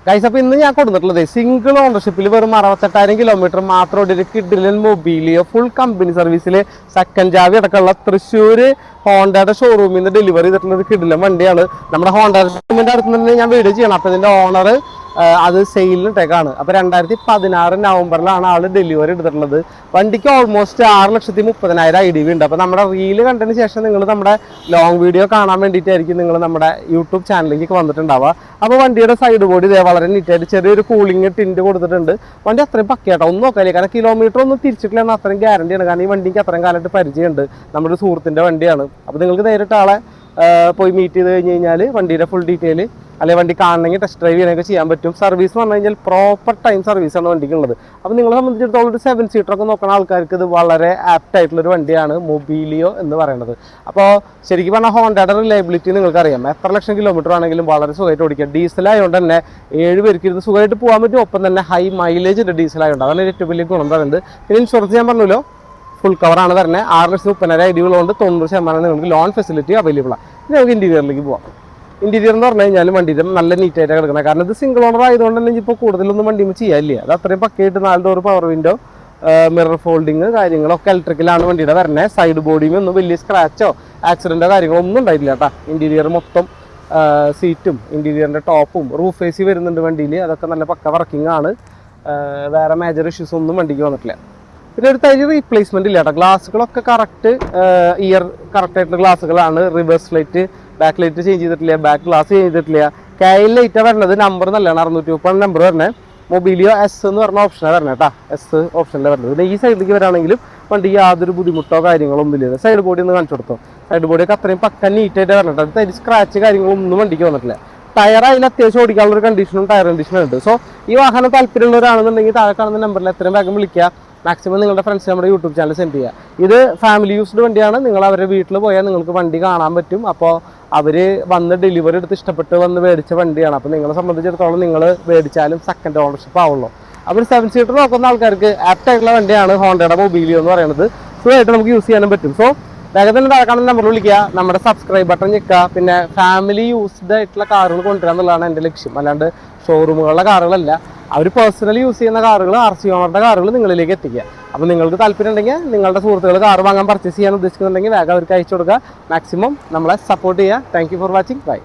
Guys, അപ്പോൾ ഇന്ന് ഞാൻ കൊടുത്തിട്ടുള്ളത് സിംഗിൾ ഓണർഷിപ്പിൽ വെറും 68,000 കിലോമീറ്റർ മാത്രം ഒരു കിഡിലൻ മൊബീലിയോ ഫുൾ കമ്പനി സർവീസിൽ സെക്കൻഡ് ചാവി അടക്കമുള്ള തൃശ്ശൂർ ഹോണ്ടയുടെ ഷോറൂമിൽ നിന്ന് ഡെലിവറി ചെയ്തിട്ടുള്ള ഒരു കിഡിലൻ വണ്ടിയാണ്. നമ്മുടെ ഹോണ്ടയുടെ ഷോറൂമിൻ്റെ അടുത്ത് നിന്ന് ഞാൻ വീഡിയോ ചെയ്യണം. അപ്പോൾ ഇതിൻ്റെ ഓണർ അത് സെയിലിട്ടേക്കാണ്. അപ്പോൾ 2016 നവംബറിലാണ് ആള് ഡെലിവറി എടുത്തിട്ടുള്ളത്. വണ്ടിക്ക് ഓൾമോസ്റ്റ് 6,30,000 IDV ഉണ്ട്. അപ്പോൾ നമ്മുടെ റീല് കണ്ടതിന് ശേഷം നിങ്ങൾ നമ്മുടെ ലോങ് വീഡിയോ കാണാൻ വേണ്ടിയിട്ടായിരിക്കും നിങ്ങൾ നമ്മുടെ യൂട്യൂബ് ചാനലിലേക്ക് വന്നിട്ടുണ്ടാവുക. അപ്പോൾ വണ്ടിയുടെ സൈഡ് ബോഡി ഇതേ വളരെ നീറ്റായിട്ട് ചെറിയൊരു കൂളിംഗ് ടിൻറ്റ് കൊടുത്തിട്ടുണ്ട്. വണ്ടി അത്രയും പക്കയാട്ടോ, ഒന്നും നോക്കാല്ലേ. കാരണം കിലോമീറ്റർ ഒന്നും തിരിച്ചിട്ടില്ലെന്ന് അത്രയും ഗ്യാരണ്ടിയാണ്. കാരണം ഈ വണ്ടിക്ക് അത്രയും കാലമായിട്ട് പരിചയമുണ്ട്. നമ്മുടെ സുഹൃത്തിൻ്റെ വണ്ടിയാണ്. അപ്പോൾ നിങ്ങൾക്ക് നേരിട്ട് ആളെ പോയി മീറ്റ് ചെയ്ത് കഴിഞ്ഞ് കഴിഞ്ഞാൽ വണ്ടിയുടെ ഫുൾ ഡീറ്റെയിൽ അല്ലെങ്കിൽ വണ്ടി കാണണമെങ്കിൽ ടെസ്റ്റ് ഡ്രൈവ് ചെയ്യാനൊക്കെ ചെയ്യാൻ പറ്റും. സർവീസ് എന്ന് പറഞ്ഞു കഴിഞ്ഞാൽ പ്രോപ്പർ ടൈം സർവീസാണ് വണ്ടിക്കുള്ളത്. അപ്പോൾ നിങ്ങളെ സംബന്ധിച്ചിടത്തോളം ഒരു 7 സീറ്ററൊക്കെ നോക്കുന്ന ആൾക്കാർക്ക് ഇത് വളരെ ആപ്റ്റ് ആയിട്ടുള്ളൊരു വണ്ടിയാണ് മൊബീലിയോ എന്ന് പറയുന്നത്. അപ്പോൾ ശരിക്കും പറഞ്ഞാൽ ഹോണ്ടയുടെ റിലയബിലിറ്റി നിങ്ങൾക്കറിയാം. എത്ര ലക്ഷം കിലോമീറ്റർ ആണെങ്കിലും വളരെ സുഖമായിട്ട് ഓടിക്കാം. ഡീസലായതുകൊണ്ട് തന്നെ 7 പേർക്ക് ഇരുന്ന് സുഖമായിട്ട് പോകാൻ പറ്റും. ഒപ്പം തന്നെ ഹൈ മൈലേജ് ഉണ്ട് ഡീസലായതുകൊണ്ട്. അതാണ് ഏറ്റവും വലിയ ഗുണം പറയുന്നത്. പിന്നെ ഇൻഷുറൻസ് ഞാൻ പറഞ്ഞല്ലോ ഫുൾ കവറാണ് വരുന്നത്. 6,30,000 IDV ഉള്ളതുകൊണ്ട് 90% നിങ്ങൾക്ക് ലോൺ ഫെസിലിറ്റി അവൈലബിൾ ആണ്. ഇനി നമുക്ക് ഇൻറ്റീരിയറിലേക്ക് പോകാം. ഇൻറ്റീരിയർ എന്ന് പറഞ്ഞു കഴിഞ്ഞാൽ വണ്ടിയുടെ നല്ല നീറ്റായിട്ട് കിടക്കുന്നത്. കാരണം ഇത് സിംഗിൾ ഓണർ ആയതുകൊണ്ട് തന്നെ ഇപ്പോൾ കൂടുതലൊന്നും വണ്ടിയിൽ ചെയ്യാനില്ല. അത് അത്രയും പക്കയായിട്ട് 4 door power window, mirror folding കാര്യങ്ങളൊക്കെ ഇലക്ട്രിക്കലാണ് വണ്ടിയുടെ വരുന്നത്. സൈഡ് ബോഡിയും ഒന്നും വലിയ സ്ക്രാച്ചോ ആക്സിഡൻറ്റോ കാര്യങ്ങളോ ഒന്നും ഉണ്ടായിട്ടില്ല കേട്ടോ. ഇൻറ്റീരിയർ മൊത്തം സീറ്റും ഇൻറ്റീരിയറിൻ്റെ ടോപ്പും റൂഫ് AC വരുന്നുണ്ട് വണ്ടിയിൽ. അതൊക്കെ നല്ല പക്ക വർക്കിംഗ് ആണ്. വേറെ മേജർ ഇഷ്യൂസ് ഒന്നും വണ്ടിക്ക് വന്നിട്ടില്ല. പിന്നെ ഒരു തരി റീപ്ലേസ്മെൻറ്റ് ഇല്ല കേട്ടോ. ഗ്ലാസ്സുകളൊക്കെ കറക്റ്റ് ഇയർ കറക്റ്റായിട്ടുള്ള ഗ്ലാസ്സുകളാണ്. Reverse light, back light change ചെയ്തിട്ടില്ല, ബാക്ക് ഗ്ലാസ് ചേഞ്ച് ചെയ്തിട്ടില്ല. കെയിൽ ലൈറ്റാണ് വരുന്നത്. നമ്പർ നല്ലതാണ്, 630 നമ്പർ വരുന്നത്. മൊബീലിയോ S എന്ന് പറഞ്ഞ ഓപ്ഷനാണ് വരുന്നത് കേട്ടോ. S ഓപ്ഷനിലാണ് വരുന്നത്. പിന്നെ ഈ സൈഡിലേക്ക് വരാണെങ്കിലും വണ്ടിക്ക് യാതൊരു ബുദ്ധിമുട്ടോ കാര്യങ്ങളോ ഒന്നുമില്ല. സൈഡ് ബോഡി ഒന്ന് കാണിച്ചു കൊടുത്തോ. സൈഡ് ബോഡിയൊക്കെ അത്രയും പക്ക നീറ്റായിട്ട് വരണം കേട്ടോ. തരി സ്ക്രാച്ച് കാര്യങ്ങളൊന്നും വണ്ടിക്ക് വന്നിട്ടില്ല. ടയർ അതിൽ അത്യാവശ്യം ഓടിക്കാനുള്ള ഒരു കണ്ടീഷനും ടയർ കണ്ടീഷനും ഉണ്ട്. സോ ഈ വാഹനം താല്പര്യമുള്ളവരാണെന്നുണ്ടെങ്കിൽ താഴെ കാണുന്ന നമ്പറിൽ എത്രയും വേഗം വിളിക്കുക. മാക്സിമം നിങ്ങളുടെ ഫ്രണ്ട്സ് നമ്മുടെ യൂട്യൂബ് ചാനൽ സെൻഡ് ചെയ്യുക. ഇത് ഫാമിലി യൂസ്ഡ് വണ്ടിയാണ്. നിങ്ങൾ അവരുടെ വീട്ടിൽ പോയാൽ നിങ്ങൾക്ക് വണ്ടി കാണാൻ പറ്റും. അപ്പോൾ അവർ വന്ന് ഡെലിവറി എടുത്ത് ഇഷ്ടപ്പെട്ട് വന്ന് മേടിച്ച വണ്ടിയാണ്. അപ്പോൾ നിങ്ങളെ സംബന്ധിച്ചിടത്തോളം നിങ്ങൾ മേടിച്ചാലും സെക്കൻഡ് ഓണർഷിപ്പ് ആവുള്ളൂ. അപ്പോൾ 7 സീറ്റർ നോക്കുന്ന ആൾക്കാർക്ക് ആപ്റ്റ് ആയിട്ടുള്ള വണ്ടിയാണ് ഹോണ്ടയുടെ മൊബീലിയോ എന്ന് പറയുന്നത്. സുഖമായിട്ട് നമുക്ക് യൂസ് ചെയ്യാനും പറ്റും. സോ വേഗം തന്നെ താഴെ കാണുന്ന നമ്പർ വിളിക്കുക, നമ്മുടെ സബ്സ്ക്രൈബ് ബട്ടൺ ഞെക്കുക. പിന്നെ ഫാമിലി യൂസ്ഡ് ആയിട്ടുള്ള കാറുകൾ കൊണ്ടുവരിക എന്നുള്ളതാണ് എൻ്റെ ലക്ഷ്യം. അല്ലാണ്ട് ഷോറൂമുകളുടെ കാറുകളല്ല. അവർ പേഴ്സണലി യൂസ് ചെയ്യുന്ന കാറുകൾ, RC ഓണറുടെ കാറുകൾ നിങ്ങളിലേക്ക് എത്തിക്കുക. അപ്പോൾ നിങ്ങൾക്ക് താല്പര്യം ഉണ്ടെങ്കിൽ നിങ്ങളുടെ സുഹൃത്തുക്കൾ കാർ വാങ്ങാൻ പർച്ചേസ് ചെയ്യാൻ ഉദ്ദേശിക്കുന്നുണ്ടെങ്കിൽ വേഗം അവർക്ക് അയച്ചു കൊടുക്കുക. മാക്സിമം നമ്മളെ സപ്പോർട്ട് ചെയ്യുക. Thank you for watching. By.